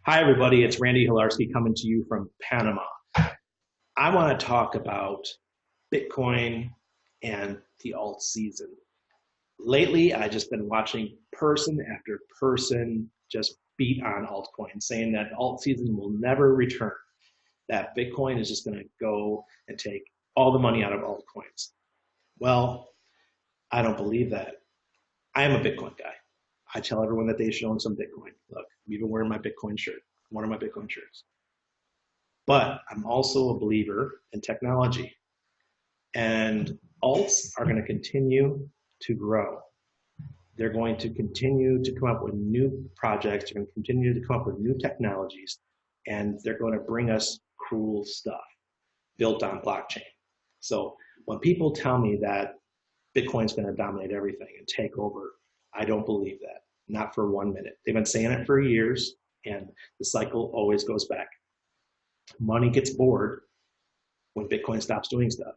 Hi, everybody. It's Randy Hilarski coming to you from Panama. I want to talk about Bitcoin and the alt season. Lately, I've just been watching person after person just beat on altcoins, saying that alt season will never return, that Bitcoin is just going to go and take all the money out of altcoins. Well, I don't believe that. I am a Bitcoin guy. I tell everyone that they should own some Bitcoin. Look, I'm even wearing my Bitcoin shirt, one of my Bitcoin shirts. But I'm also a believer in technology. And alts are going to continue to grow. They're going to continue to come up with new projects. They're going to continue to come up with new technologies. And they're going to bring us cool stuff built on blockchain. So when people tell me that Bitcoin's going to dominate everything and take over, I don't believe that. Not for 1 minute. They've been saying it for years, and the cycle always goes back. Money gets bored when Bitcoin stops doing stuff.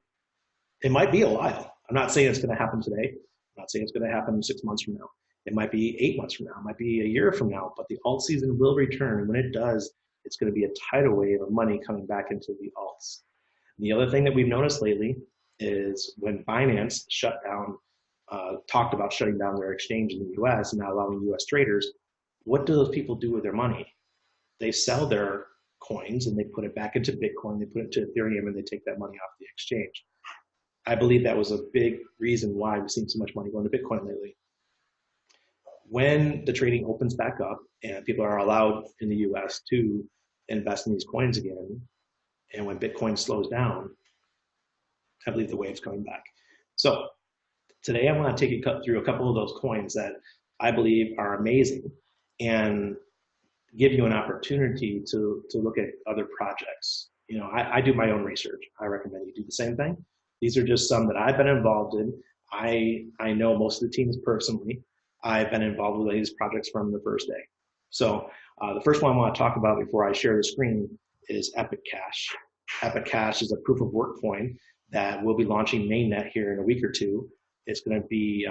It might be a while. I'm not saying it's going to happen today. I'm not saying it's going to happen 6 months from now. It might be 8 months from now. It might be a year from now, but the alt season will return. And when it does, it's going to be a tidal wave of money coming back into the alts. And the other thing that we've noticed lately is when Binance shut down, talked about shutting down their exchange in the US and not allowing US traders, what do those people do with their money? They sell their coins and they put it back into Bitcoin, they put it to Ethereum, and they take that money off the exchange. I believe that was a big reason why we've seen so much money going to Bitcoin lately. When the trading opens back up and people are allowed in the US to invest in these coins again, and when Bitcoin slows down, I believe the wave's coming back. So today I want to take you through a couple of those coins that I believe are amazing and give you an opportunity to look at other projects. You know, I do my own research. I recommend you do the same thing. These are just some that I've been involved in. I know most of the teams personally. I've been involved with these projects from the first day. So the first one I want to talk about before I share the screen is Epic Cash. Epic Cash is a proof of work coin that will be launching mainnet here in a week or two. It's going to be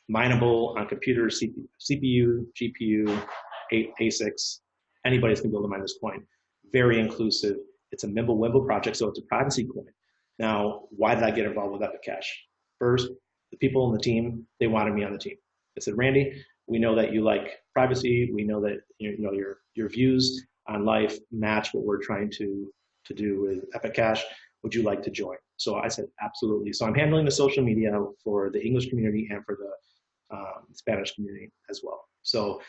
mineable on computers, CPU, GPU, ASICs. Anybody's going to be able to mine this coin. Very inclusive. It's a Mimblewimble project, so it's a privacy coin. Now, why did I get involved with Epic Cash? First, the people on the team, they wanted me on the team. They said, Randy, we know that you like privacy. We know that your views on life match what we're trying to do with Epic Cash. Would you like to join? So I said, absolutely. So I'm handling the social media for the English community and for the Spanish community as well. So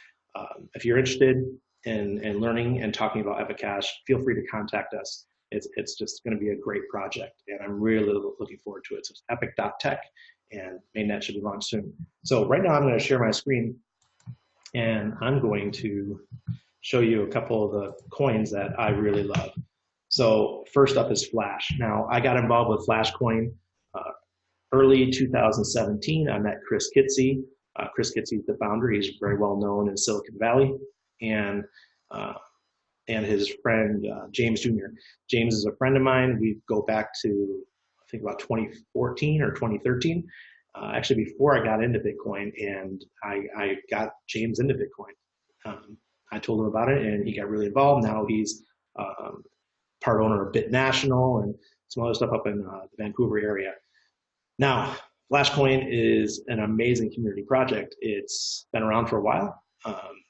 if you're interested in learning and talking about Epic Cash, feel free to contact us. It's just going to be a great project, and I'm really looking forward to it. So it's epic.tech, and mainnet should be launched soon. So right now I'm going to share my screen, and I'm going to show you a couple of the coins that I really love. So first up is Flash. Now, I got involved with Flash Coin early 2017. I met Chris Kitsy. Chris Kitsy is the founder. He's very well known in Silicon Valley. And his friend, James Jr. James is a friend of mine. We go back to, I think, about 2014 or 2013. Actually, before I got into Bitcoin, and I got James into Bitcoin. I told him about it, and he got really involved. Now he's part owner of BitNational and some other stuff up in the Vancouver area. Now, Flashcoin is an amazing community project. It's been around for a while.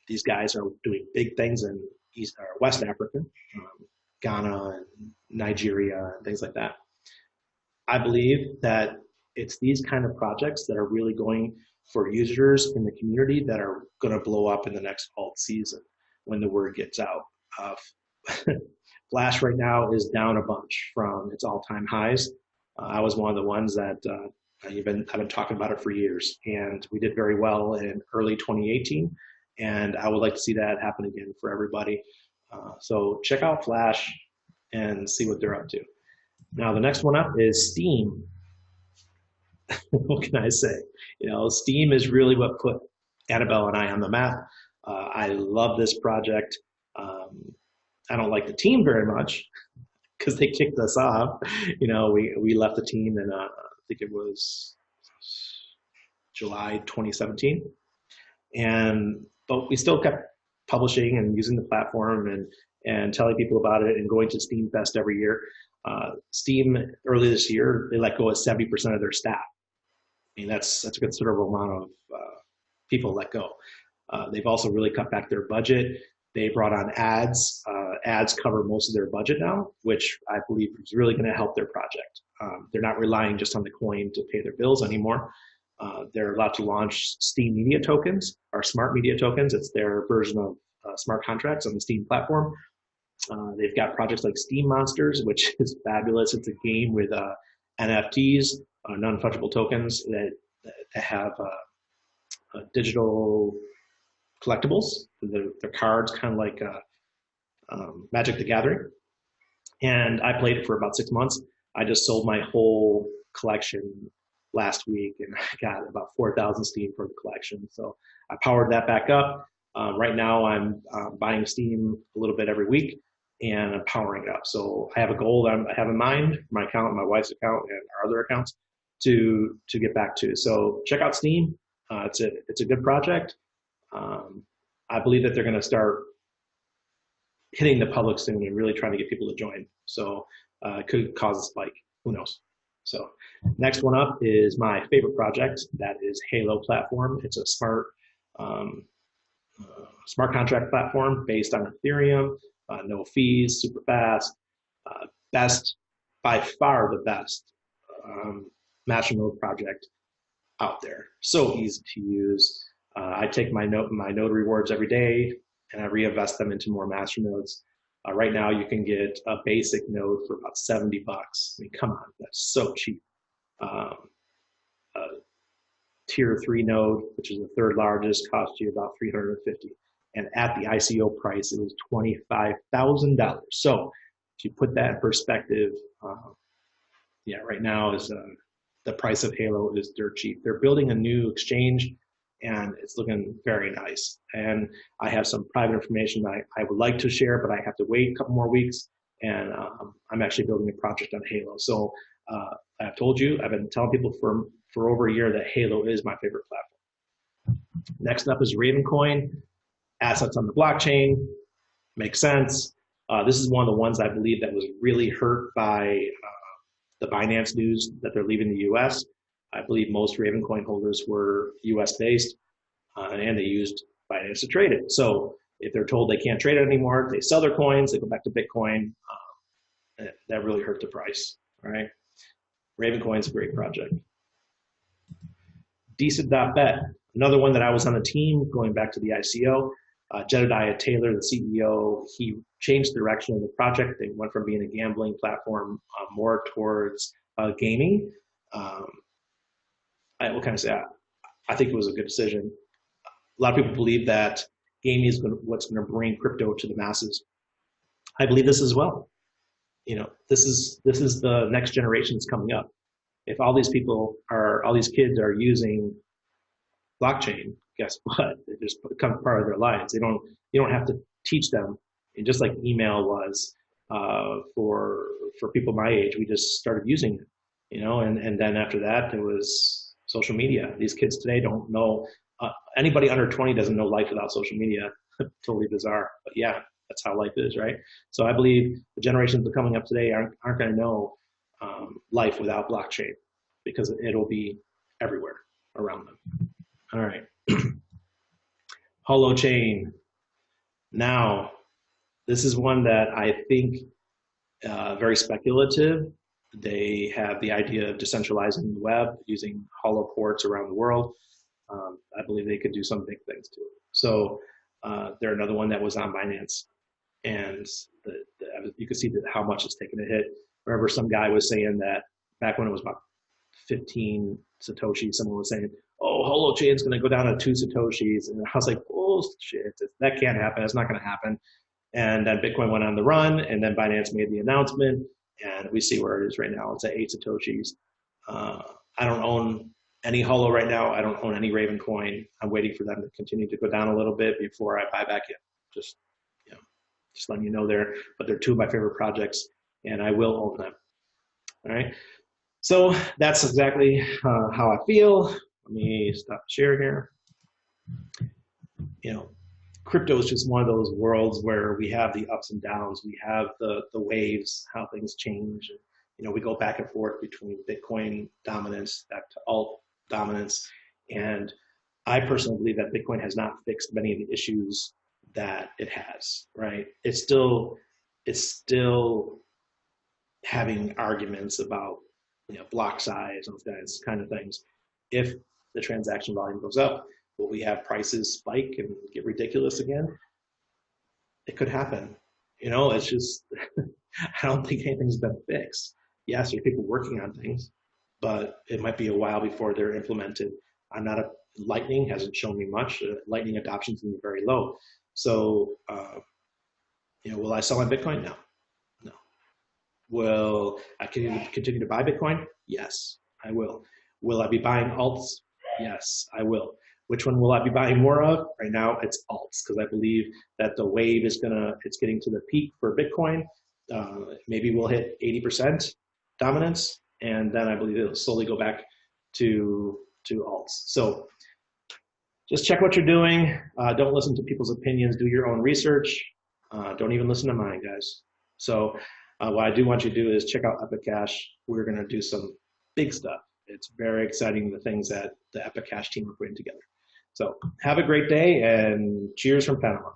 These guys are doing big things in West Africa, Ghana and Nigeria and things like that. I believe that it's these kind of projects that are really going for users in the community that are going to blow up in the next alt season when the word gets out. Flash right now is down a bunch from its all-time highs. I was one of the ones that I've been talking about it for years, and we did very well in early 2018, and I would like to see that happen again for everybody. So check out Flash and see what they're up to. Now the next one up is Steam. What can I say? You know, Steam is really what put Annabelle and I on the map. I love this project. I don't like the team very much because they kicked us off. You know, we left the team in I think it was July 2017, but we still kept publishing and using the platform and telling people about it and going to Steam Fest every year. Steam early this year, they let go of 70% of their staff. I mean, that's a considerable amount of people let go. They've also really cut back their budget. They brought on ads. Ads cover most of their budget now, which I believe is really going to help their project. They're not relying just on the coin to pay their bills anymore. They're allowed to launch Steam Media Tokens, or Smart Media Tokens. It's their version of smart contracts on the Steam platform. They've got projects like Steam Monsters, which is fabulous. It's a game with NFTs, non-fungible tokens that have digital collectibles. They're cards, kind of like Magic the Gathering. And I played it for about 6 months. I just sold my whole collection last week, and I got about 4,000 Steam for the collection. So I powered that back up. Right now, I'm buying Steam a little bit every week, and I'm powering it up. So I have a goal that I have in mind for my account, my wife's account, and our other accounts to get back to. So check out Steam. It's a good project. I believe that they're going to start hitting the public soon and really trying to get people to join. So it could cause a spike. Who knows? So next one up is my favorite project. That is Halo platform. It's a smart contract platform based on Ethereum, no fees, super fast, by far the best matching node project out there. So easy to use. I take my node rewards every day and I reinvest them into more master nodes. Right now you can get a basic node for about $70. I mean, come on, that's so cheap. Tier 3 node, which is the third largest, costs you about $350. And at the ICO price, it was $25,000. So if you put that in perspective, yeah, right now is the price of Halo is dirt cheap. They're building a new exchange, and it's looking very nice. And I have some private information that I would like to share, but I have to wait a couple more weeks. And I'm actually building a project on Halo. So I've told you, I've been telling people for over a year that Halo is my favorite platform. Next up is Ravencoin, assets on the blockchain, makes sense. This is one of the ones I believe that was really hurt by the Binance news that they're leaving the US. I believe most Ravencoin holders were US based and they used Binance to trade it. So if they're told they can't trade it anymore, they sell their coins, they go back to Bitcoin. That really hurt the price, all right? Ravencoin's a great project. Decent.bet, another one that I was on the team going back to the ICO. Jedediah Taylor, the CEO, he changed the direction of the project. They went from being a gambling platform more towards gaming. What can I say? I think it was a good decision. A lot of people believe that gaming is what's going to bring crypto to the masses. I believe this as well. You know, this is the next generation that's coming up. If all these kids are using blockchain, guess what? It just becomes part of their lives. You don't have to teach them. And just like email was for people my age, we just started using it, you know. And then after that, there was social media. These kids today don't know. Anybody under 20 doesn't know life without social media. Totally bizarre, but yeah, that's how life is, right? So I believe the generations that are coming up today aren't going to know life without blockchain, because it'll be everywhere around them. All right. Holochain. Now, this is one that I think very speculative. They have the idea of decentralizing the web using hollow ports around the world. I believe they could do some big things to it. So they're another one that was on Binance, and you can see how much it's taken a hit. Remember, some guy was saying that back when it was about 15 Satoshi, someone was saying, oh, Holochain's going to go down to 2 Satoshis. And I was like, oh, shit, that can't happen. It's not going to happen. And then Bitcoin went on the run, and then Binance made the announcement, and we see where it is right now. It's at 8 Satoshis. I don't own any Holo right now. I don't own any Ravencoin. I'm waiting for them to continue to go down a little bit before I buy back in. Just letting you know there. But they're 2 of my favorite projects, and I will own them. All right. So that's exactly how I feel. Let me stop the share here. You know, crypto is just one of those worlds where we have the ups and downs, we have the waves, how things change. You know, we go back and forth between Bitcoin dominance back to alt dominance, and I personally believe that Bitcoin has not fixed many of the issues that it has. Right? It's still having arguments about, you know, block size and those kind of things. If the transaction volume goes up, will we have prices spike and get ridiculous again? It could happen. You know, it's just, I don't think anything's been fixed. Yes, there are people working on things, but it might be a while before they're implemented. I'm not a, Lightning hasn't shown me much. Lightning adoption's been very low. So, you know, will I sell my Bitcoin? No, no. Will I continue to buy Bitcoin? Yes, I will. Will I be buying alts? Yes, I will. Which one will I be buying more of? Right now, it's alts, because I believe that the wave is it's getting to the peak for Bitcoin. Maybe we'll hit 80% dominance, and then I believe it'll slowly go back to alts. So just check what you're doing. Don't listen to people's opinions. Do your own research. Don't even listen to mine, guys. So what I do want you to do is check out Epic Cash. We're going to do some big stuff. It's very exciting, the things that the Epic Cash team are putting together. So have a great day, and cheers from Panama.